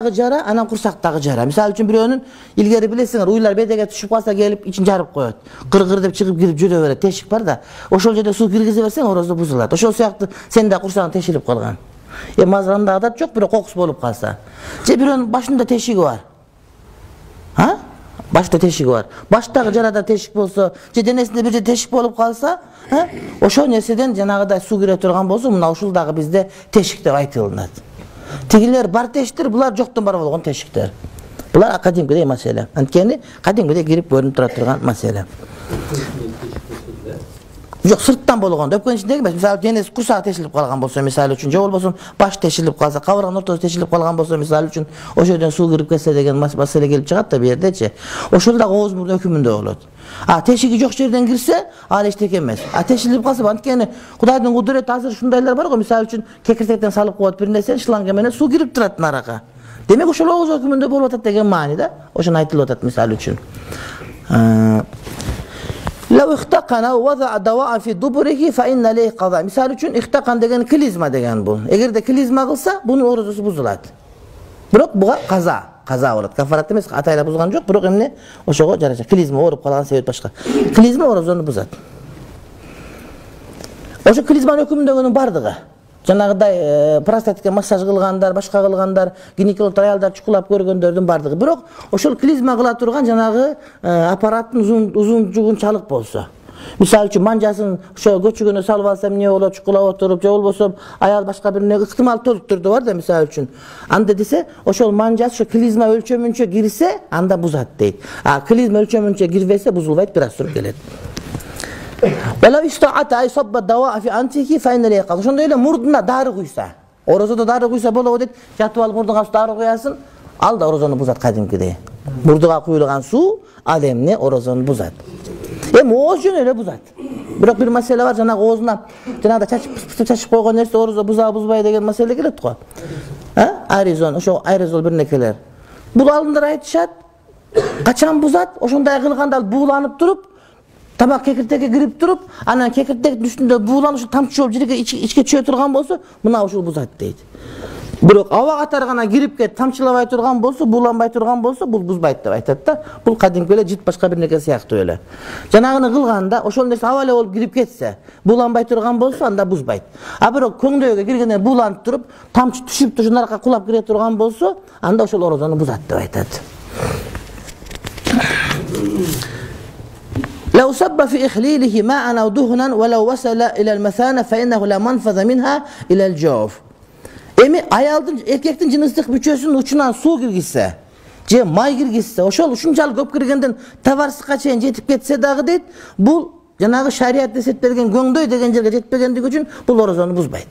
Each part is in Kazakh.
boğazdagı jara, anan kursakdagı jara. Misal üчүн biröөнүn ilgeri bilesiңер, uylар bedege түшүп калса келип ичин жарып коёт. Кыр-кыр деп чыгып кирип жүрө берет. Тешик бар да. Ошол жерде суу киргизе берсең, орозо бузулат. Ошол сыяктуу сен да курсагың тешилип калган. Мазыранда адат жок, бирок кокус болуп калса. Же бирөөнүн башында тешиги бар. Ha? Başta teşik var. Baştagı jarada teşik bolsa, je denesinde bir teşik bolup kalsa, ha? Oşo nerseden janagıday su kire turgan bolsa, muna uşuldagı bizde teşik dep aytılınat. Tigiler bar teşiktir, bular joktan bar болгон teşikler. Bular akademikdey mesele. Antkeni kadimgide girip görünüp tura turgan mesele. Yok, sırttan болгон, öpkөн içindeki emas. Misal denesi kursağı teşilip kalgan bolsa misal üçün, je bolbosun baş teşilip kalsa, kavurgan ortası teşilip kalgan bolsa misal üçün, o жерден su kirip ketse degen mesele gelip çıgat da bir yerdeçi. Oşul da oğuz murda hükümünde olur. Teşigi yok yerden girse, ala iştek emez. Teşilip kalsa, antkeni Kuday'ın kudureti hazır şundaylar var o, misal üçün kekirsekten salıp koyat bir nesen, şılan gemene su kirip durat naraka. Demek oşul oğuz hükümünde bol otat degen mani da, oşun aytılı otat misal üçün. لو اختقن وضع دواء في دبره فإن عليه قضاء. Misal üçün ihtakan degen klizma degen bu. Eğer de klizma kılsa bunun orozosu buzulat. Biroq buga qaza bolat. Kafarat emas, atayla buzgan jok, biroq emne oşogo jarayacak. Klizma orup kalan sebep başka. Klizma orozonu buzat. Oşo klizmanın hükümündegining bardygy. Janagıday prostatika massaj kılgandar, başka kılgandar, ginekolog ayalдар çukulap görgöndөрдүн bardygy. Biroq oşol klizma kıla turgan janagı aparatın uzuncuğunçalık bolsa. Misal üçün manjasın şo göçügünü salып alsam ne bolot, çukulap oturup, je bolbosam ayal başka birine ıhtimal tolukturdu var da misal üçün. Anda dese oşol manjas şu klizma ölçömünçe girse anda buzat deyit. Klizma ölçömünçe girvese buzulbayt, biraz surup gelet. Velav ista'ata ay sabba dawa fi antiki fa inna liqad. Şonda öyle murduna darı kuysa. Orozoda darı kuysa bolo deyt. Jatıp alıp murduna darı koyasın. Al da orozonu buzat kadimkidey. Murduga kuyulgan su ademni orozonu buzat. Oğuz jön öyle buzat. Biroq bir mesele var, janag oğuzuna janagda çaçıp koygan nerse orozo buza buzbay degen mesele kelet go. Arizon, oşo aerozol bir nekeler. Bul alındır aytışat. Kaçan buzat, oşonday kılganda buğlanıp durup tabak kekirteke girip durup, anan kekirtek üstünde buğlanışı tamçı olup jirge içke çöğe turgan bolsa, muna uşul buzat deydi. Biroq awa katargana girip ket tamçılabay turgan bolsa, buğlanbay turgan bolsa, bul buzbayt dep aytat da. Bul kadimki öyle jit başka bir neke siyaktı öyle. Janagını kılganda oşol nerse awale olup girip ketse, buğlanbay turgan bolsa anda buzbayt. Biroq köңдөөгө kirgende buğlanıp durup, tamçı düşüp şunun arka kulap kire turgan bolsa, anda oşol orozonu buzat dep aytat. لو صب في إخليله ماء أو دهنا ولو وصل إلى المثانة فإنه لا منفذ منها إلى الجوف. Ayaldın erkektin cinslik büçösünün uçundan su girgizse, je may girgizse, oşol uşunçalık köp kirgenden tavarsızga çeyin jetip ketse dagı deyt, bul janagı şariat deset bergen göңдөй degen jerge jetpegендigi üçün bul orozonu buzbayt.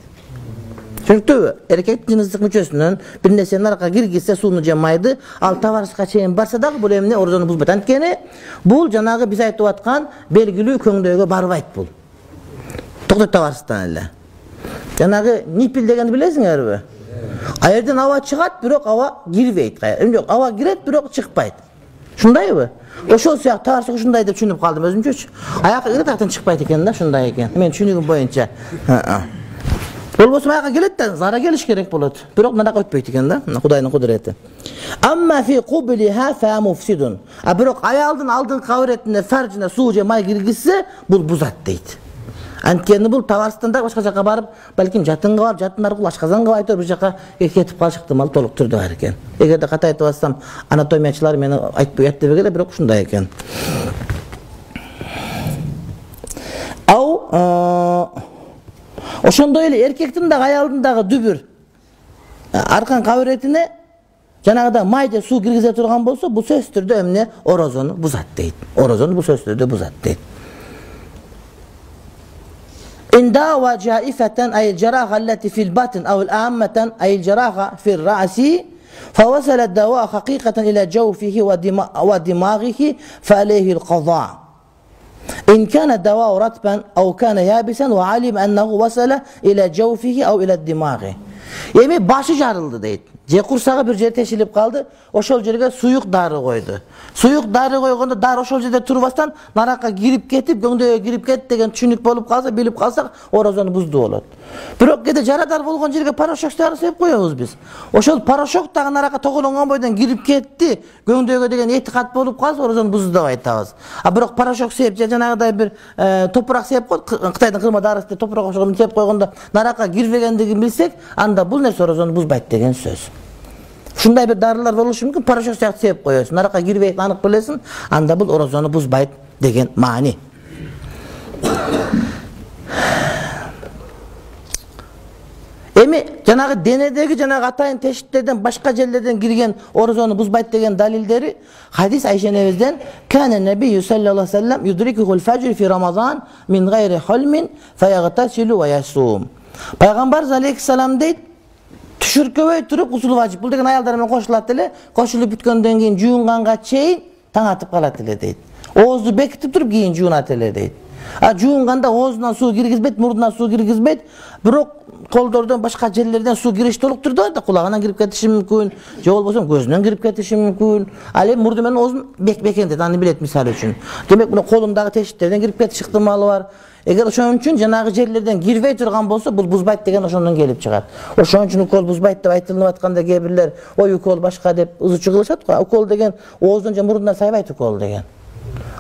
Çünkü erkek cinslik müçösünün bir nesenin arka girgizse sunu jemaydı, al tavarsızga çeyin barsa dagı bul emne orozonu buzbayt. Antkeni bul janagı biz aytıp atkan belgilүү köңдөөгө barbayt bul. Toktot tavarsızdan ele. Janagı nipil degeni bilesiңерби? Ayerden hava çıgat, biroq hava girbeyt. Yok, hava giret, biroq çıkbayt. Şundayбы? Oşol siyak tavarsızga şunday dep düşünüp kaldım özümçü. Ayakka giret, ayaktan çıkbayt eken da, şunday eken. Men düşünügüm boyunca. Bolbosum ayakka gelet de zara geliş gerek bolat. Biroq naraka ötpeyt eken da, Kuday'nın kudreti. Amma fi qubliha fa mufsidun. Biroq ayaldın aldın kavretine, farcına su jemay girgizse, bul buzat deyt. Antkeni bul tavarsızdan başka jaka barıp, balkim jatınga barıp, jatın arkылуу aşkazanга aytып bir jaka ketip kalışıktı mal toluk türdü var eken. Egerde kata aytıp atsam anatomiyaçılar meni aytpay ayt debegele, biroq şunday eken. Oşonda öyle erkektin de ayaldın dağı dübür arkan kavretine janagıda mayda su girgize turgan bolsa, bu söz türdü emne orozonu buzat deyt. Orozonu bu söz türdü buzat deyt. إن داوى جائفة أي الجراحة التي في البطن أو الأعمة أي الجراحة في الرأس فوصل الدواء حقيقة إلى جوفه ودماغه فعليه القضاء. إن كان الدواء رطبا أو كان يابسا وعلم أنه وصل إلى جوفه أو إلى الدماغ. Yani başı jarıldı deyit. же курсагы бир жер тешилип калды, ошол жерге суюк дары койду. Суюк дары койгондо дары ошол жерде турбастан наракка кирип кетип, көңдөйгө кирип кетти деген түшүнүк болуп калса, билип калсак, оразаны буздуу болот. Бирок кээде жарадар болгон жерге порошок дары сеп коебуз биз. Ошол порошок дагы наракка тоголонгон бойдон кирип кетти, көңдөйгө деген этикат болуп калса, оразаны бузду деп айтабыз. А бирок порошок сеп же жанагыдай бир топурак сеп коюп, Кытайдын кырма дарысы топурак окшогон сеп койгондо наракка кирбегендигин билсек, анда бул нерсе оразаны бузбайт деген сөз. Ушундай бир дарылар болушу мүмкүн, порошок сыяктуу сеп коесуң, наракка кирбейт, анык билесиң, анда бул оразаны бузбайт деген маани. Эми жанагы денедеги жанагы атайын тешиктерден башка жерлерден кирген оразаны бузбайт деген далилдери хадис Айша энебизден кана набий саллаллаху алейхи ва саллям юдрикухул фажр фи рамазан мин гайри хулмин фаягтасилу ва ясум. Пайгамбар алейхиссалам дейт, түшүркөбөй туруп гусул важип. Бул деген аялдар менен кошулат эле, кошулуп бүткөндөн кийин жуунганга чейин таң атып калат эле дейт. Оозду бекитип туруп кийин жуунат эле дейт. А жуунганда оозунан суу киргизбейт, мурдунан суу киргизбейт, бирок колдордон башка жерлерден суу кириш толук түрдө бар да, кулагынан кирип кетиши мүмкүн, же болбосо көзүнөн кирип кетиши мүмкүн. Ал эми мурду менен оозун бекендет, аны билет мисалы үчүн. Демек мына колундагы тешиктерден кирип кетиш ыктымалы бар. Эгер ошон үчүн жанагы жерлерден кирбей турган болсо, бул бузбайт деген ошондон келип чыгат. Ошон үчүн укол бузбайт деп айтылып атканда кээ бирлер ой укол башка деп ызычуу кылышат го. Укол деген ооздон же мурдунан сайбайт укол деген.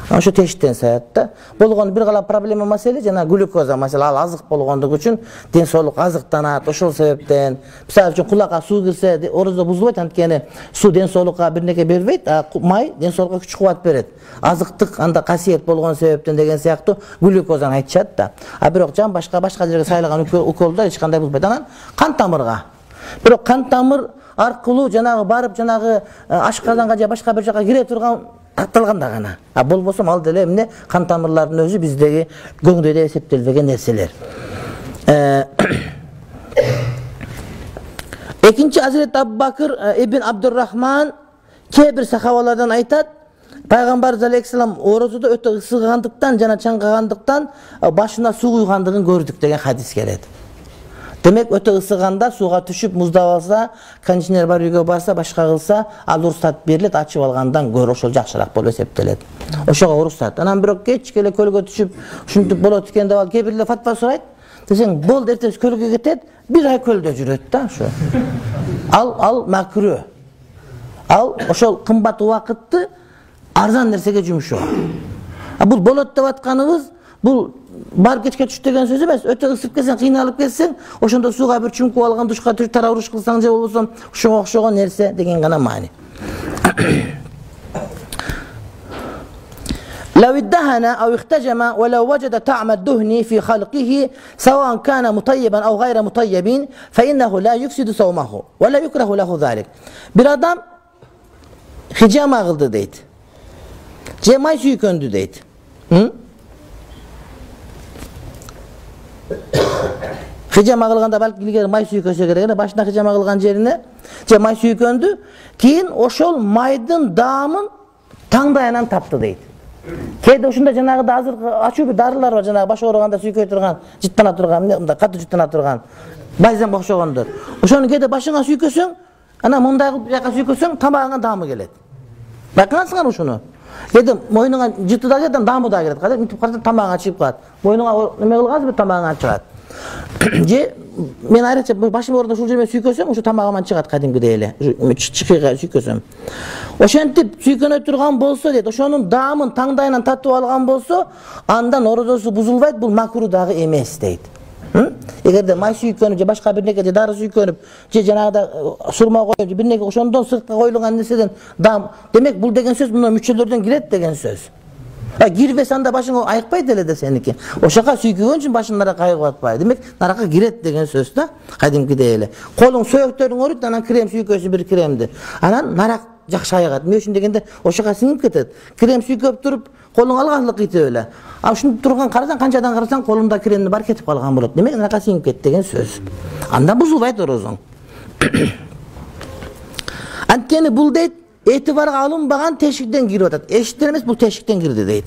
Ошо тешиктен саят да. Болгон бир кала проблема маселе жана глюкоза маселе, ал азык болгондугу үчүн ден соолук азыктанат. Ошол себептен мисалы үчүн кулакка суу кирсе ораза бузулбайт, анткени суу ден соолукка бир нерсе бербейт, а май ден соолукка күч кубат берет. Азыктык анда касиет болгон себептен деген сыяктуу глюкозаны айтышат да. А бирок жан башка жерге сайлаган уколдор эч кандай бузбайт. Анан кан тамырга. Бирок кан тамыр аркылуу жанагы барып жанагы ашказанга же башка бир жака кире турган татталганда гана. А болбосо ал деле эмне кан тамырлардын өзү биздеги көңдөйдө эсептелбеген нерселер. Экинчи Азирет Абу Бакыр ибн Абдуррахман кээ бир сахабалардан айтат, Пайгамбар алейхиссалам оразада өтө ысыгандыктан жана чаңгагандыктан башына суу куйгандыгын көрдүк деген хадис келет. Демек өтө ысыганда сууга түшүп муздап алса, кондиционер бар үйгө барса, башка кылса, ал уруксат берилет, ачып алгандан көрө ошол жакшыраак болуп эсептелет. Ошого уруксат. Анан бирок кечке эле көлгө түшүп, ушинтип болот экен деп ал кээ бирлер фатва сурайт. Десең, болду эртеси көлгө кетет, бир ай көлдө жүрөт да ошо. Ал макру. Ал ошол кымбат убакытты арзан нерсеге жумшоо. А бул болот деп атканыбыз, бул бар кечке түш деген сөз эмес. Өтө ысып келсең, кыйналып келсең, ошондо сууга бир чумкуп алган, душка түшүп тарауруш кылсаң же болбосо ошого окшогон нерсе деген гана маани. لو ادهن أو اختجم ولو وجد طعم الدهن في خلقه سواء كان مطيبا أو غير مطيب فإنه لا يفسد صومه ولا يكره له ذلك. Bir adam hicama kıldı deydi. Cemay suyu köndü deydi. Hicama kılganda balki ilgili may suyu köse gerek. Başına hicama kılgan yerine may suyu köndü. Keyin oşol maydın dağımın tangdayanan taptı deydi. Keyde ошондо жанагы азыр ачуу бир дарылар бар, жанагы баш оорuganda сүйкөй турган, жыттана турган, мындай катуу жыттана турган, байзам окшогондор. Ошону кээде башыңа сүйкөсөң, анан мындай кылып жака сүйкөсөң, тамагыңа даамы келет. Байкаңарсыңар ушуну. Кээде мойнуңа жыты да келет, даамы да келет. Кадыр мынтип карасаң тамагыңа чыгып калат. Мойнуңа неме кылгансыз, тамагыңа чыгат. Же мен айрыкча башым ооруда ушул жерге сүйкөсөм, ушу тамагыман чыгат кадимгидей эле. Чыкыйга сүйкөсөм. Ошентип сүйкөнө турган болсо дейт, ошонун даамын таңдайынан татып алган болсо, андан оорудосу бузулбайт, бул макру дагы эмес дейт. Эгерде май сүйкөнүп же башка бир нерсе, дары сүйкөнүп, же жанагыда сурма коюп, бир нерсе ошондон сыртка коюлган нерседен даам, демек бул деген сөз мына мүчөлөрдөн кирет деген сөз. Кирбесе анда башың айыкпайт эле да сеники. Ошока сүйкөгөн үчүн башың наракка айыгып атпайт. Демек наракка кирет деген сөз да, кадимкидей эле. Колуң сөйөктөрүң ооруйт, анан крем сүйкөсү бир кремди. Анан нарак жакшы айыгат. Эмне үчүн дегенде ошока сиңип кетет. Крем сүйкөп туруп, колуң алганлык итип эле. А ушинтип турган карасаң, канчадан карасаң, колуңда кремди бар кетип калган болот. Демек наракка сиңип кетти деген сөз. Андан бузулбайт орозоң. Анткени бул дейт, этибарга алынбаган тешиктен кирип атат. Эшиктен эмес, бул тешиктен кирди дейт.